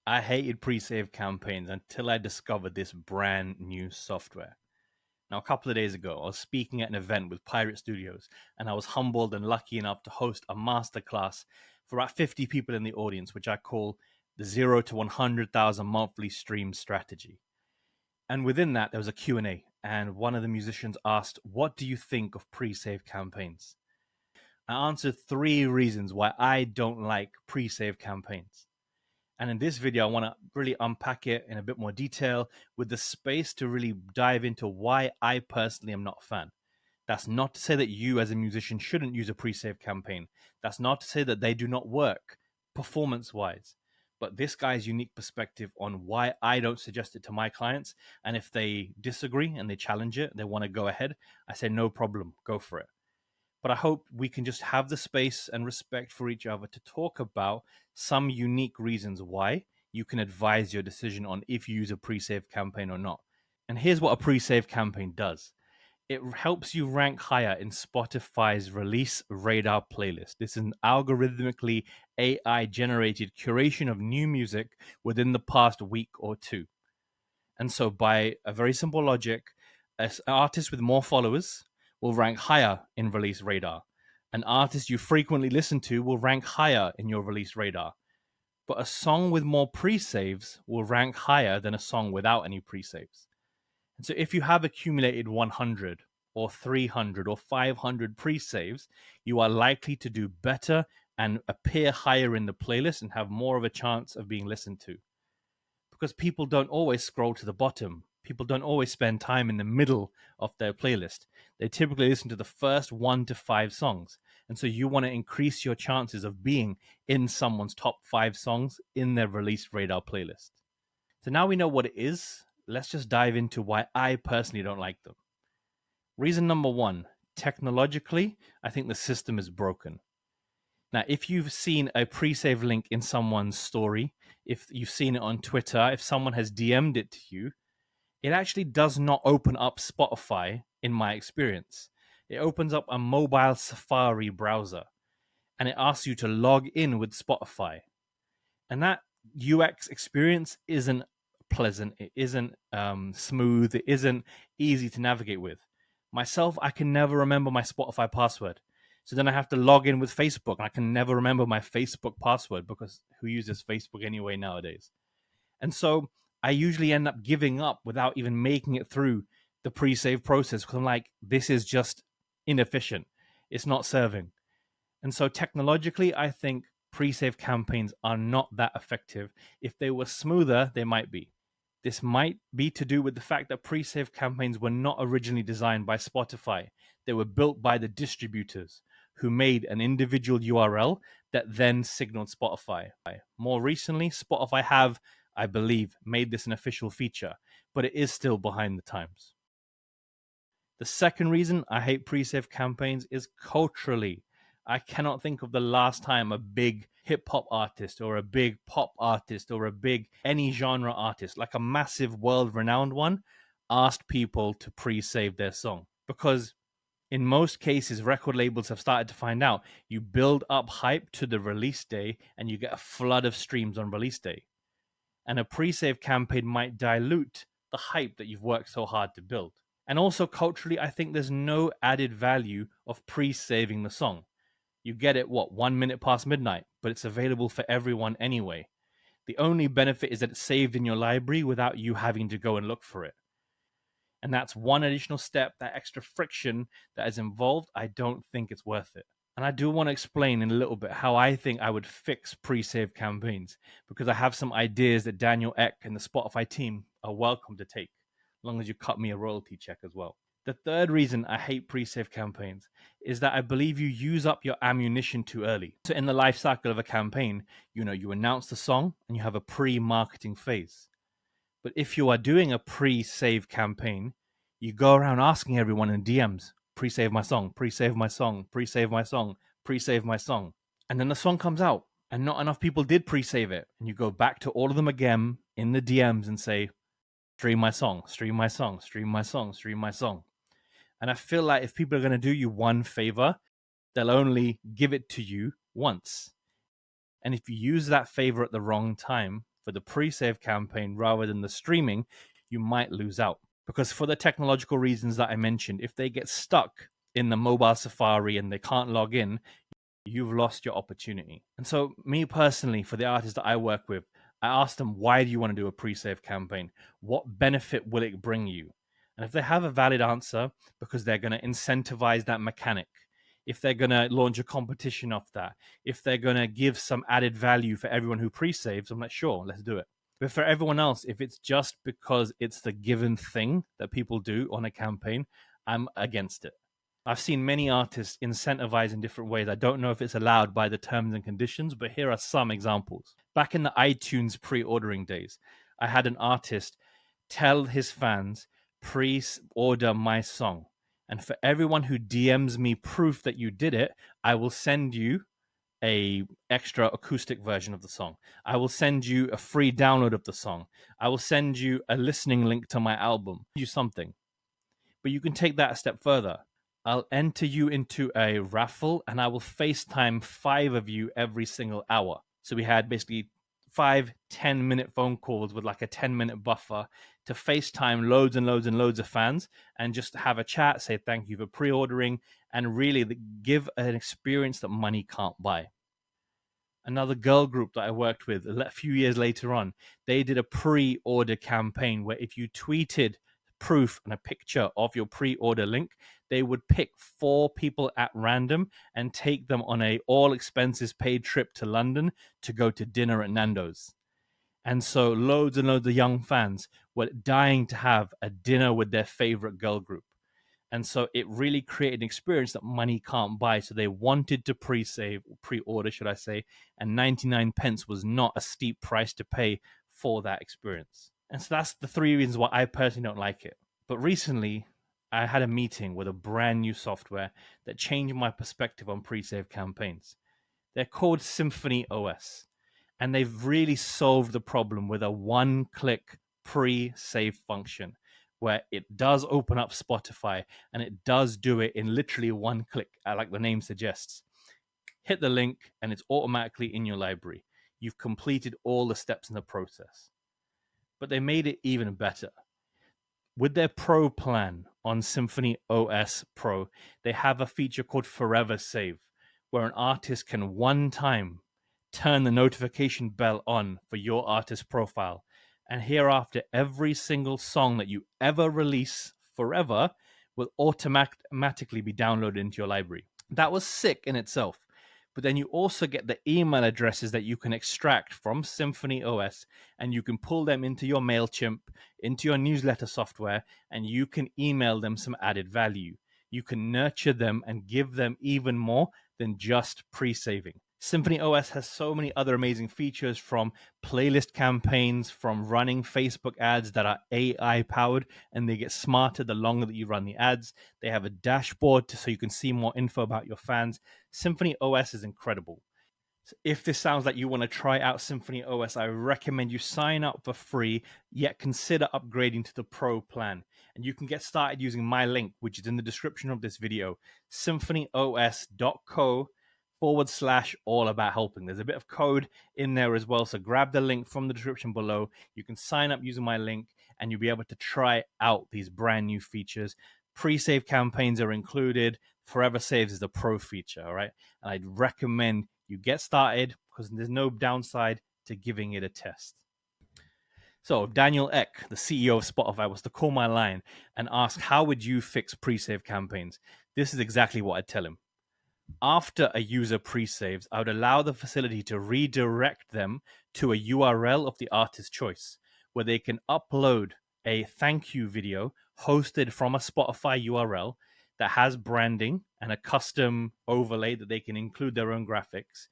I hated pre-save campaigns until I discovered this brand new software. Now, a couple of days ago, I was speaking at an event with Pirate Studios, and I was humbled and lucky enough to host a masterclass for about 50 people in the audience, which I call the 0 to 100,000 monthly stream strategy. And within that, there was a Q&A, and one of the musicians asked, "What do you think of pre-save campaigns?" I answered 3 reasons why I don't like pre-save campaigns. And in this video, I want to really unpack it in a bit more detail with the space to really dive into why I personally am not a fan. That's not to say that you as a musician shouldn't use a pre-save campaign. That's not to say that they do not work performance-wise. But this guy's unique perspective on why I don't suggest it to my clients. And if they disagree and they challenge it, they want to go ahead, I say no problem, go for it. But I hope we can just have the space and respect for each other to talk about some unique reasons why you can advise your decision on if you use a pre-save campaign or not. And here's what a pre-save campaign does. It helps you rank higher in Spotify's release radar playlist. This is an algorithmically AI generated curation of new music within the past week or two. And so, by a very simple logic, an artist with more followers will rank higher in release radar. An artist you frequently listen to will rank higher in your release radar. But a song with more pre-saves will rank higher than a song without any pre-saves. And so if you have accumulated 100 or 300 or 500 pre-saves, you are likely to do better and appear higher in the playlist and have more of a chance of being listened to. Because people don't always scroll to the bottom. People don't always spend time in the middle of their playlist. They typically listen to the first 1 to 5 songs. And so you want to increase your chances of being in someone's top 5 songs in their release radar playlist. So now we know what it is. Let's just dive into why I personally don't like them. Reason number 1, technologically, I think the system is broken. Now, if you've seen a pre-save link in someone's story, if you've seen it on Twitter, if someone has DM'd it to you, it actually does not open up Spotify in my experience. It opens up a mobile Safari browser and it asks you to log in with Spotify. And that UX experience isn't pleasant. It isn't smooth. It isn't easy to navigate with. Myself, I can never remember my Spotify password. So then I have to log in with Facebook. I can never remember my Facebook password because who uses Facebook anyway nowadays? And so I usually end up giving up without even making it through the pre-save process because I'm like, this is just inefficient. It's not serving. And so technologically, I think pre-save campaigns are not that effective. If they were smoother, they might be. This might be to do with the fact that pre-save campaigns were not originally designed by Spotify. They were built by the distributors who made an individual URL that then signaled Spotify. More recently, Spotify have, I believe, made this an official feature, but it is still behind the times. The second reason I hate pre-save campaigns is culturally. I cannot think of the last time a big hip hop artist or a big pop artist or a big any genre artist, like a massive world renowned one, asked people to pre-save their song. Because in most cases, record labels have started to find out you build up hype to the release day and you get a flood of streams on release day. And a pre-save campaign might dilute the hype that you've worked so hard to build. And also culturally, I think there's no added value of pre-saving the song. You get it, 1 minute past midnight, but it's available for everyone anyway. The only benefit is that it's saved in your library without you having to go and look for it. And that's one additional step, that extra friction that is involved. I don't think it's worth it. And I do want to explain in a little bit how I think I would fix pre-save campaigns, because I have some ideas that Daniel Ek and the Spotify team are welcome to take, as long as you cut me a royalty check as well. The third reason I hate pre-save campaigns is that I believe you use up your ammunition too early. So in the life cycle of a campaign, you announce the song and you have a pre-marketing phase. But if you are doing a pre-save campaign, you go around asking everyone in DMs, pre-save my song, pre-save my song, pre-save my song, pre-save my song. And then the song comes out and not enough people did pre-save it. And you go back to all of them again in the DMs and say, stream my song, stream my song, stream my song, stream my song. And I feel like if people are going to do you one favor, they'll only give it to you once. And if you use that favor at the wrong time, for the pre-save campaign rather than the streaming, you might lose out. Because for the technological reasons that I mentioned, if they get stuck in the mobile Safari and they can't log in, you've lost your opportunity. And so, me personally, for the artists that I work with, I ask them, why do you want to do a pre-save campaign? What benefit will it bring you? And if they have a valid answer, because they're going to incentivize that mechanic, if they're going to launch a competition off that, if they're going to give some added value for everyone who pre-saves, I'm like, sure, let's do it. But for everyone else, if it's just because it's the given thing that people do on a campaign, I'm against it. I've seen many artists incentivize in different ways. I don't know if it's allowed by the terms and conditions, but here are some examples. Back in the iTunes pre-ordering days, I had an artist tell his fans, pre-order my song. And for everyone who DMs me proof that you did it, I will send you a extra acoustic version of the song. I will send you a free download of the song. I will send you a listening link to my album. You something. But you can take that a step further. I'll enter you into a raffle and I will FaceTime 5 of you every single hour. So we had basically 5 10-minute phone calls with like a 10-minute buffer to FaceTime loads and loads and loads of fans and just have a chat, say thank you for pre-ordering, and really give an experience that money can't buy. Another girl group that I worked with a few years later on, they did a pre-order campaign where if you tweeted proof and a picture of your pre-order link, they would pick 4 people at random and take them on a all expenses paid trip to London to go to dinner at Nando's. And so loads and loads of young fans were dying to have a dinner with their favorite girl group. And so it really created an experience that money can't buy. So they wanted to pre-order, should I say, and 99 pence was not a steep price to pay for that experience. And so that's the 3 reasons why I personally don't like it. But recently, I had a meeting with a brand new software that changed my perspective on pre-save campaigns. They're called Symphony OS, and they've really solved the problem with a one-click pre-save function where it does open up Spotify and it does do it in literally one click, like the name suggests. Hit the link and it's automatically in your library. You've completed all the steps in the process. But they made it even better. With their Pro plan on Symphony OS Pro, they have a feature called Forever Save, where an artist can one time turn the notification bell on for your artist profile. And hereafter, every single song that you ever release forever will automatically be downloaded into your library. That was sick in itself. But then you also get the email addresses that you can extract from Symphony OS, and you can pull them into your MailChimp, into your newsletter software, and you can email them some added value. You can nurture them and give them even more than just pre-saving. Symphony OS has so many other amazing features, from playlist campaigns, from running Facebook ads that are AI powered and they get smarter the longer that you run the ads. They have a dashboard so you can see more info about your fans. Symphony OS is incredible. So if this sounds like you want to try out Symphony OS, I recommend you sign up for free, yet consider upgrading to the Pro plan. And you can get started using my link, which is in the description of this video, symphonyos.co/all about helping. There's a bit of code in there as well, so grab the link from the description below. You can sign up using my link and you'll be able to try out these brand new features. Pre-save campaigns are included. Forever Saves is the Pro feature, all right? And I'd recommend you get started because there's no downside to giving it a test. So if Daniel Ek, the CEO of Spotify, was to call my line and ask, how would you fix pre-save campaigns? This is exactly what I'd tell him. After a user pre-saves, I would allow the facility to redirect them to a URL of the artist's choice, where they can upload a thank you video hosted from a Spotify URL that has branding and a custom overlay that they can include their own graphics.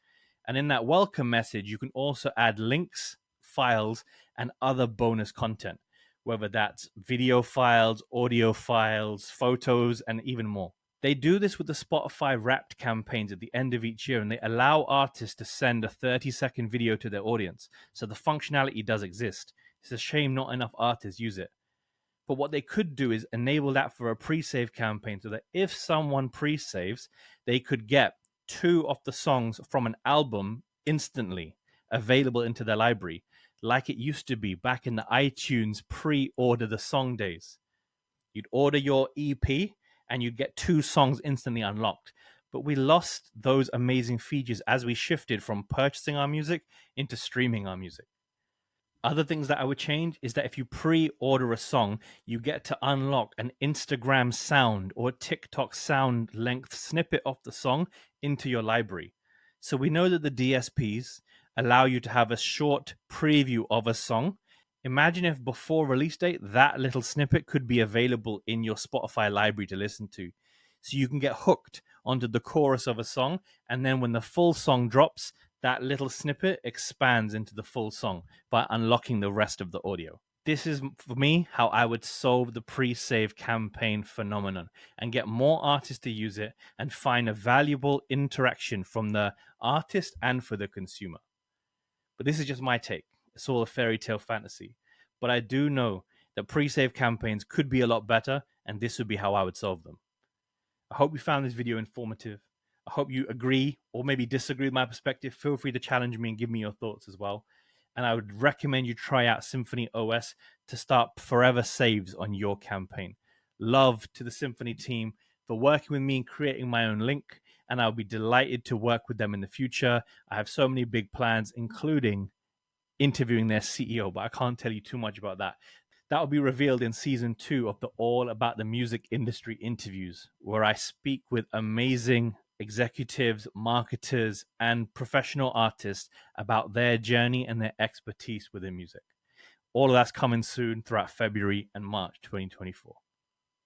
And in that welcome message, you can also add links, files, and other bonus content, whether that's video files, audio files, photos, and even more. They do this with the Spotify Wrapped campaigns at the end of each year, and they allow artists to send a 30-second video to their audience. So the functionality does exist. It's a shame not enough artists use it. But what they could do is enable that for a pre-save campaign, so that if someone pre-saves, they could get 2 of the songs from an album instantly available into their library. like it used to be back in the iTunes pre-order the song days. You'd order your EP and you'd get 2 songs instantly unlocked. But we lost those amazing features as we shifted from purchasing our music into streaming our music. Other things that I would change is that if you pre-order a song, you get to unlock an Instagram sound or TikTok sound length snippet of the song into your library. So we know that the DSPs allow you to have a short preview of a song. Imagine if before release date, that little snippet could be available in your Spotify library to listen to. So you can get hooked onto the chorus of a song, and then when the full song drops, that little snippet expands into the full song by unlocking the rest of the audio. This is, for me, how I would solve the pre-save campaign phenomenon and get more artists to use it and find a valuable interaction from the artist and for the consumer. But this is just my take. It's all a fairy tale fantasy. But I do know that pre-save campaigns could be a lot better, and this would be how I would solve them. I hope you found this video informative. I hope you agree or maybe disagree with my perspective. Feel free to challenge me and give me your thoughts as well. And I would recommend you try out Symphony OS to start forever saves on your campaign. Love to the Symphony team for working with me and creating my own link. And I'll be delighted to work with them in the future. I have so many big plans, including interviewing their CEO, but I can't tell you too much about that. That will be revealed in season 2 of the All About the Music Industry interviews, where I speak with amazing executives, marketers, and professional artists about their journey and their expertise within music. All of that's coming soon throughout February and March 2024.